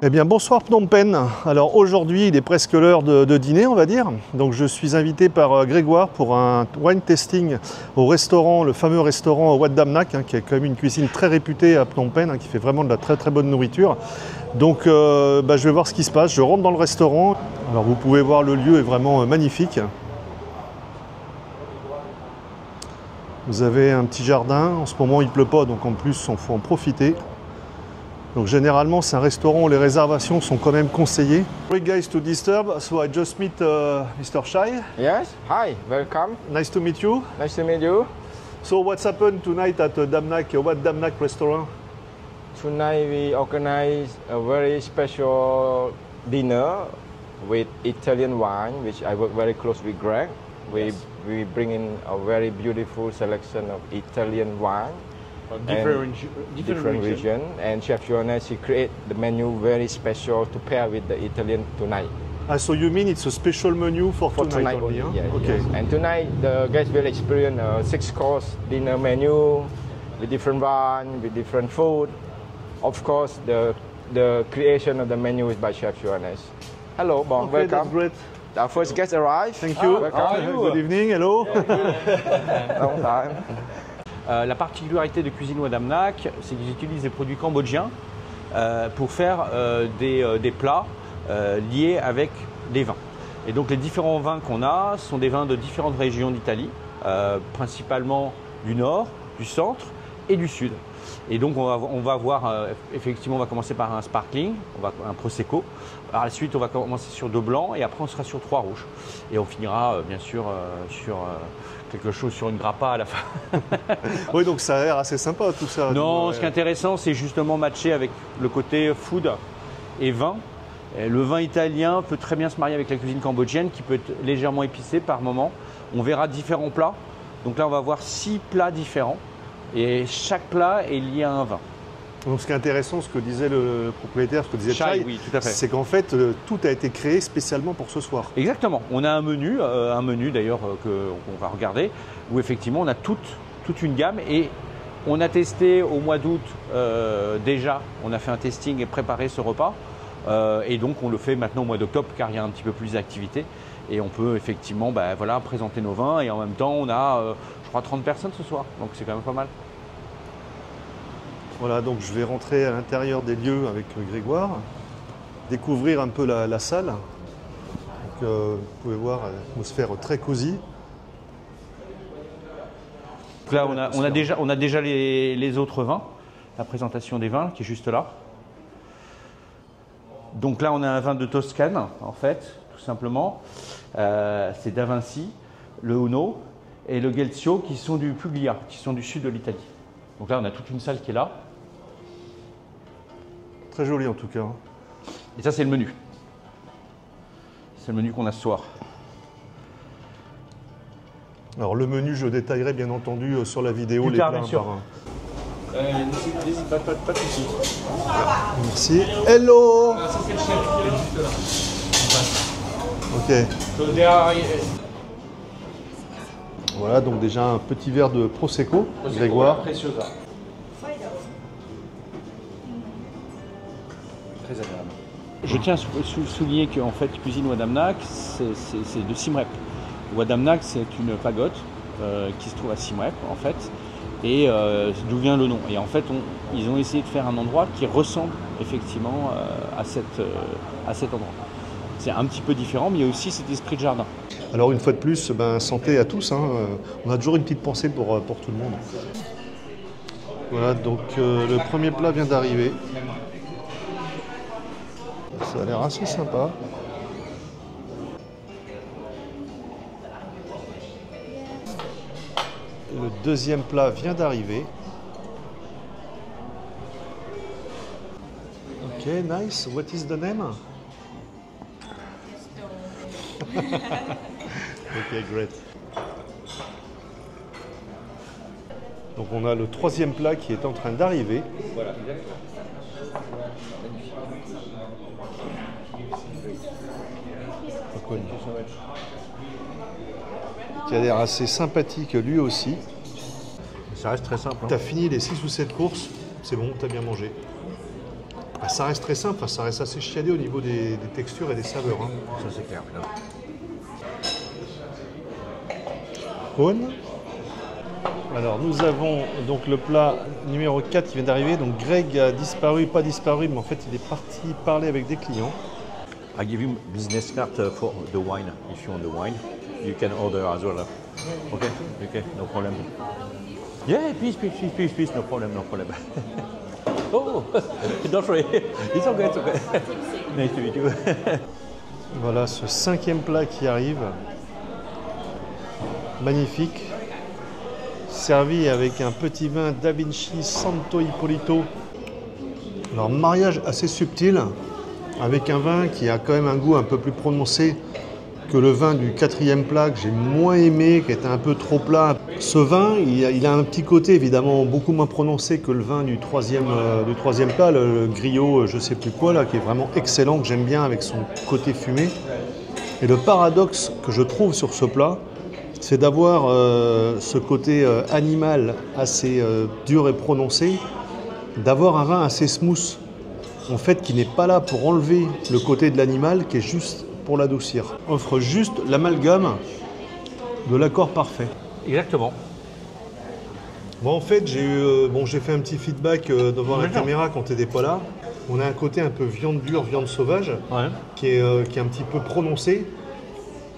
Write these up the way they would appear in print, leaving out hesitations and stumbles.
Eh bien bonsoir Phnom Penh. Alors aujourd'hui il est presque l'heure de dîner on va dire. Donc je suis invité par Grégoire pour un wine tasting au restaurant, le fameux restaurant Wat Dam Nak, qui est quand même une cuisine très réputée à Phnom Penh, qui fait vraiment de la très bonne nourriture. Donc je vais voir ce qui se passe, je rentre dans le restaurant. Alors vous pouvez voir le lieu est vraiment magnifique. Vous avez un petit jardin, en ce moment il ne pleut pas donc en plus il faut en profiter. Donc généralement c'est un restaurant où les réservations sont quand même conseillées. Sorry guys to disturb, so I just meet Mr. Shai. Yes, hi, welcome. Nice to meet you. Nice to meet you. So what's happened tonight at Dam Nak, Wat Dam Nak restaurant? Tonight we organize a very special dinner with Italian wine, which I work very close with Greg. We bring in a very beautiful selection of Italian wine. Different region, and Chef Johannes, he create the menu very special to pair with the Italian tonight. So you mean it's a special menu for tonight only? Huh? Yes, okay. Yes. And tonight the guests will experience a 6-course dinner menu with different wine, with different food. Of course, the creation of the menu is by Chef Johannes. Hello, Bon, okay, welcome. That's great. Our first guest arrived. Thank you. Good evening, hello. Long time. La particularité de Cuisine Wat Dam Nak, c'est qu'ils utilisent des produits cambodgiens pour faire des plats liés avec des vins. Et donc les différents vins qu'on a sont des vins de différentes régions d'Italie, principalement du nord, du centre et du sud. Et donc on va voir, effectivement on va commencer par un sparkling, un prosecco. Par la suite on va commencer sur 2 blancs et après on sera sur 3 rouges. Et on finira bien sûr sur quelque chose sur une grappa à la fin. Oui, donc ça a l'air assez sympa tout ça. Non, ce qui est intéressant, c'est justement matcher avec le côté food et vin. Et le vin italien peut très bien se marier avec la cuisine cambodgienne qui peut être légèrement épicée par moment. On verra différents plats. Donc là, on va voir 6 plats différents et chaque plat est lié à un vin. Donc ce qui est intéressant, ce que disait le propriétaire, ce que disait Chai, oui, tout à fait. C'est qu'en fait tout a été créé spécialement pour ce soir. Exactement. On a un menu d'ailleurs qu'on va regarder, où effectivement on a toute une gamme et on a testé au mois d'août déjà, on a fait un testing et préparé ce repas et donc on le fait maintenant au mois d'octobre car il y a un petit peu plus d'activité et on peut effectivement présenter nos vins et en même temps on a je crois 30 personnes ce soir, donc c'est quand même pas mal. Voilà, donc je vais rentrer à l'intérieur des lieux avec Grégoire, découvrir un peu la salle. Donc, vous pouvez voir l'atmosphère très cosy. Donc là, on a déjà les autres vins, la présentation des vins qui est juste là. Donc là, on a un vin de Toscane, en fait, tout simplement. C'est Da Vinci, le Uno et le Gelzio qui sont du Puglia, qui sont du sud de l'Italie. Donc là, on a toute une salle qui est là. Très joli en tout cas. Et ça, c'est le menu. C'est le menu qu'on a ce soir. Alors le menu, je détaillerai bien entendu sur la vidéo Plus les tard, plats bien sûr. par un. Pas de soucis. Merci. Hello. Ça, c'est le chef qui est juste là. Ok. Voilà, donc déjà un petit verre de Prosecco, Grégoire. Preciosa. Très agréable. Je tiens à souligner qu'en fait, Cuisine Wat Dam Nak, c'est de Siem Reap. Wat Dam Nak, c'est une pagote qui se trouve à Siem Reap, en fait, et d'où vient le nom. Et en fait, ils ont essayé de faire un endroit qui ressemble effectivement à cet endroit. C'est un petit peu différent, mais il y a aussi cet esprit de jardin. Alors une fois de plus, santé à tous. Hein. On a toujours une petite pensée pour tout le monde. Voilà, donc le premier plat vient d'arriver. Ça a l'air assez sympa. Et le deuxième plat vient d'arriver. Ok, nice. What is the name? Ok, great. Donc on a le troisième plat qui est en train d'arriver. Voilà, exactement. Qui a l'air assez sympathique lui aussi. Ça reste très simple. Tu as fini les 6 ou 7 courses, c'est bon, tu as bien mangé. Bah, ça reste très simple, ça reste assez chiadé au niveau des textures et des saveurs. Hein. Ça c'est clair. Cône. Alors nous avons donc le plat numéro 4 qui vient d'arriver. Donc Greg a disparu, pas disparu, mais en fait il est parti parler avec des clients. I give you business card for the wine. If you want the wine, you can order as well. Okay, okay, no problem. Yeah, please, no problem. Oh, don't worry, it's okay. Nice to meet you. Voilà ce 5e plat qui arrive. Magnifique. Servi avec un petit vin Da Vinci Santo Ippolito. Alors mariage assez subtil avec un vin qui a quand même un goût un peu plus prononcé que le vin du 4e plat que j'ai moins aimé, qui était un peu trop plat. Ce vin, il a un petit côté évidemment beaucoup moins prononcé que le vin du 3e plat, le griot je sais plus quoi là, qui est vraiment excellent, que j'aime bien avec son côté fumé. Et le paradoxe que je trouve sur ce plat, c'est d'avoir ce côté animal assez dur et prononcé, d'avoir un vin assez smooth, en fait, qui n'est pas là pour enlever le côté de l'animal, qui est juste pour l'adoucir. Offre juste l'amalgame de l'accord parfait. Exactement. Bon, en fait, j'ai fait un petit feedback devant la caméra quand tu n'étais pas là. On a un côté un peu viande dure, viande sauvage, qui est un petit peu prononcé.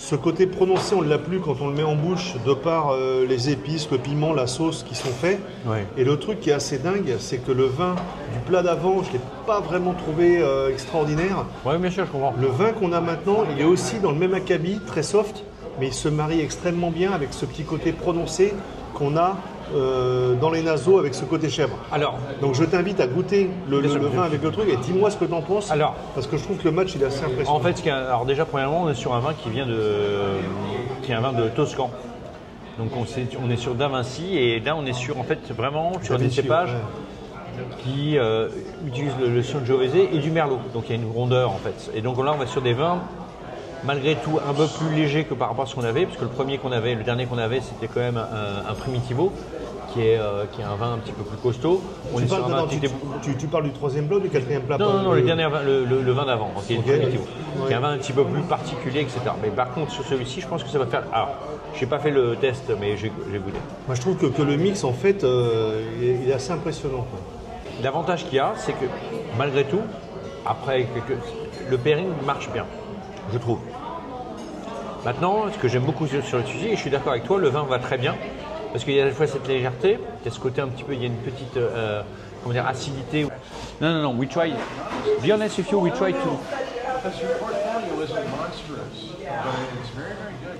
Ce côté prononcé, on ne l'a plus quand on le met en bouche, de par les épices, le piment, la sauce qui sont faits. Ouais. Et le truc qui est assez dingue, c'est que le vin du plat d'avant, je ne l'ai pas vraiment trouvé extraordinaire. Oui, bien sûr, je comprends. Le vin qu'on a maintenant, il est aussi dans le même acabit, très soft, mais il se marie extrêmement bien avec ce petit côté prononcé qu'on a dans les naseaux avec ce côté chèvre. Alors, donc je t'invite à goûter le vin avec le truc et dis-moi ce que tu en penses. Alors, parce que je trouve que le match il est assez impressionnant. En fait, alors déjà premièrement, on est sur un vin qui est un vin de Toscan. Donc on est sur Da Vinci et là on est sur en fait vraiment sur des cépages qui utilisent le Sangiovese et du Merlot. Donc il y a une rondeur en fait. Et donc là on va sur des vins malgré tout un peu plus légers que par rapport à ce qu'on avait, parce que le dernier qu'on avait, c'était quand même un Primitivo. Qui est un vin un petit peu plus costaud. Tu parles du 3e plat ou du 4e plat? Non, le dernier vin, le vin d'avant, qui est le Primitivo, qui est un vin un petit peu plus particulier, etc. Mais par contre, sur celui-ci, je pense que ça va faire. Alors, je n'ai pas fait le test, mais j'ai goûté. Moi, je trouve que le mix, en fait, il est assez impressionnant. L'avantage qu'il y a, c'est que malgré tout, après, le pairing marche bien, je trouve. Maintenant, ce que j'aime beaucoup sur le sujet, et je suis d'accord avec toi, le vin va très bien. Parce qu'il y a à la fois cette légèreté, il y a ce côté un petit peu, il y a une petite acidité. Non, we try. Be honest with you, we try to.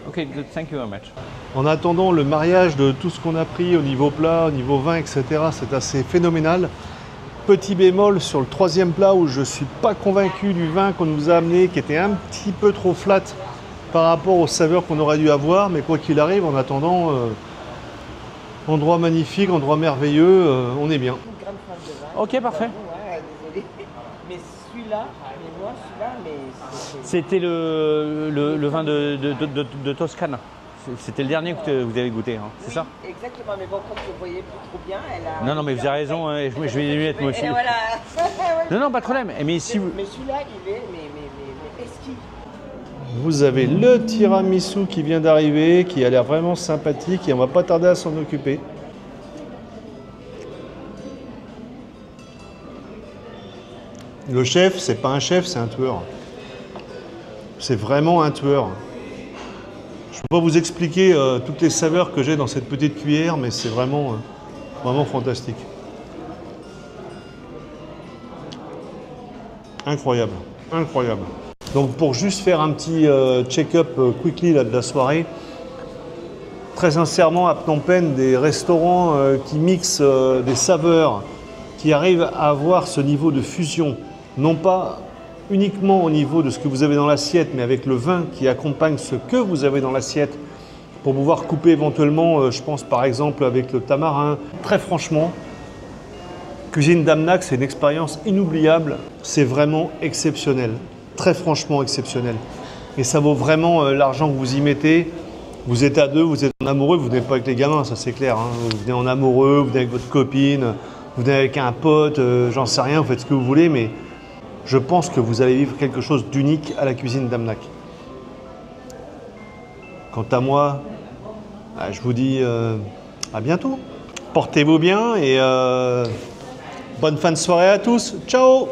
Okay, good, thank you very much. En attendant, le mariage de tout ce qu'on a pris au niveau plat, au niveau vin, etc., c'est assez phénoménal. Petit bémol sur le 3e plat où je ne suis pas convaincu du vin qu'on nous a amené, qui était un petit peu trop flat par rapport aux saveurs qu'on aurait dû avoir, mais quoi qu'il arrive, en attendant. Endroit magnifique, endroit merveilleux, on est bien. Ok, parfait. Ouais, désolé. Mais celui-là, c'était le vin de Toscane. C'était le dernier que vous avez goûté, hein, c'est ça? Exactement, mais bon, comme je ne voyais plus trop bien, elle a... Non, mais vous avez raison, hein, je vais les lunettes moi aussi. Et voilà. Non, pas de problème. Mais si vous... Mais celui-là, il est esquive. Vous avez le tiramisu qui vient d'arriver, qui a l'air vraiment sympathique et on va pas tarder à s'en occuper. Le chef, c'est pas un chef, c'est un tueur. C'est vraiment un tueur. Je peux pas vous expliquer toutes les saveurs que j'ai dans cette petite cuillère, mais c'est vraiment fantastique. Incroyable, incroyable. Donc pour juste faire un petit check-up quickly là, de la soirée, très sincèrement à Phnom Penh, des restaurants qui mixent des saveurs, qui arrivent à avoir ce niveau de fusion, non pas uniquement au niveau de ce que vous avez dans l'assiette, mais avec le vin qui accompagne ce que vous avez dans l'assiette, pour pouvoir couper éventuellement, je pense par exemple avec le tamarin. Très franchement, Cuisine Damnak, c'est une expérience inoubliable, c'est vraiment exceptionnel. Très franchement exceptionnel. Et ça vaut vraiment l'argent que vous y mettez. Vous êtes à deux, vous êtes en amoureux, vous n'êtes pas avec les gamins, ça c'est clair. Hein. Vous venez en amoureux, vous venez avec votre copine, vous venez avec un pote, j'en sais rien, vous faites ce que vous voulez, mais Je pense que vous allez vivre quelque chose d'unique à la cuisine d'Amnak. Quant à moi, je vous dis à bientôt. Portez-vous bien et bonne fin de soirée à tous. Ciao!